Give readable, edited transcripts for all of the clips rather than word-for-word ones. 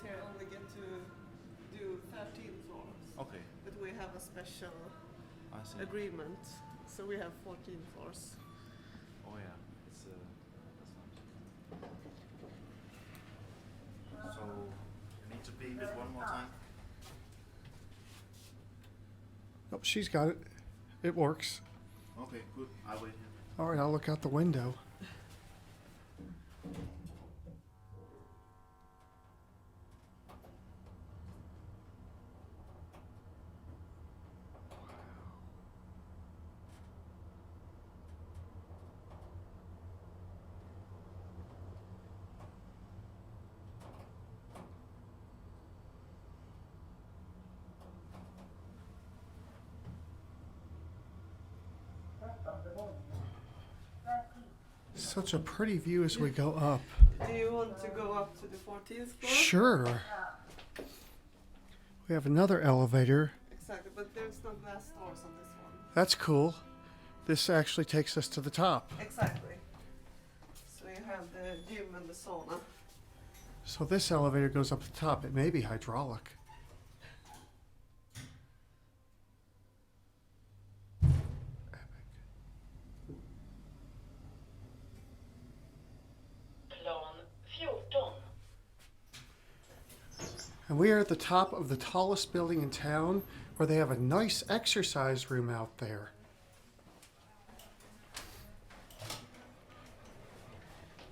here only get to do 13 floors. Okay, But we have a special I see. agreement, so we have 14 floors. Oh yeah, it's that's nice. So you need to beep it one more time. Oh, she's got it. It works. Okay, good. I'll wait here. All right, I'll look out the window. Such a pretty view as we go up. Do you want to go up to the 14th floor? Sure. We have another elevator. Exactly, but there's no glass doors on this one. That's cool. This actually takes us to the top. Exactly. So you have the gym and the sauna. So this elevator goes up the top. It may be hydraulic. And we are at the top of the tallest building in town, where they have a nice exercise room out there.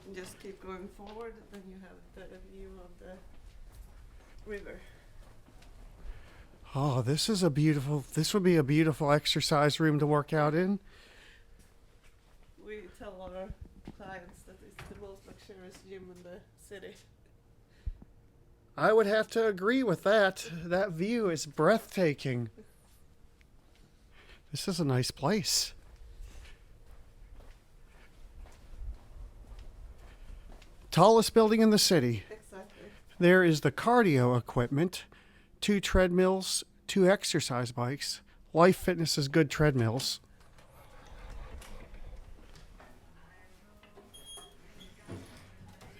And just keep going forward, then you have the view of the river. Oh, this would be a beautiful exercise room to work out in. We tell our clients that it's the most luxurious gym in the city. I would have to agree with that. That view is breathtaking. This is a nice place. Tallest building in the city. Exactly. There is the cardio equipment, 2 treadmills, 2 exercise bikes. Life Fitness is good treadmills.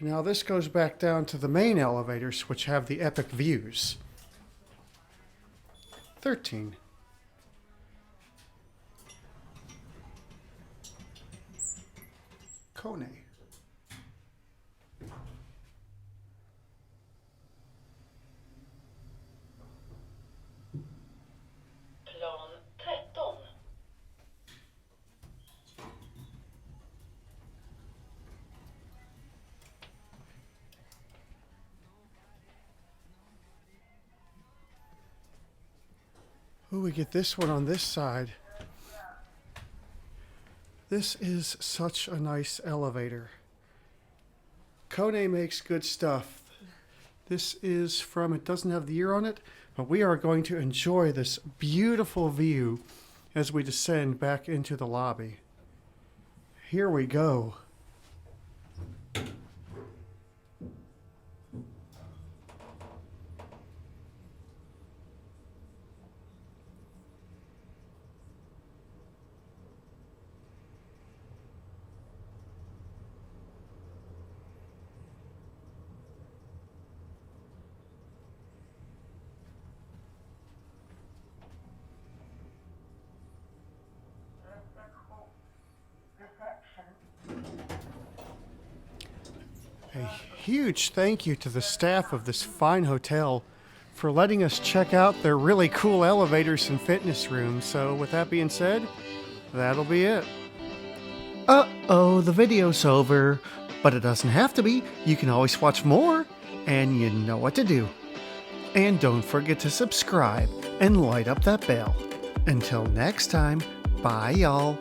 Now this goes back down to the main elevators, which have the epic views. 13. KONE. Plan 13. Ooh, we get this one on this side. This is such a nice elevator. KONE makes good stuff. This is from, it doesn't have the year on it, but we are going to enjoy this beautiful view as we descend back into the lobby. Here we go. A huge thank you to the staff of this fine hotel for letting us check out their really cool elevators and fitness rooms. So with that being said, that'll be it. Uh-oh, the video's over. But it doesn't have to be. You can always watch more, and you know what to do. And don't forget to subscribe and light up that bell. Until next time, bye y'all.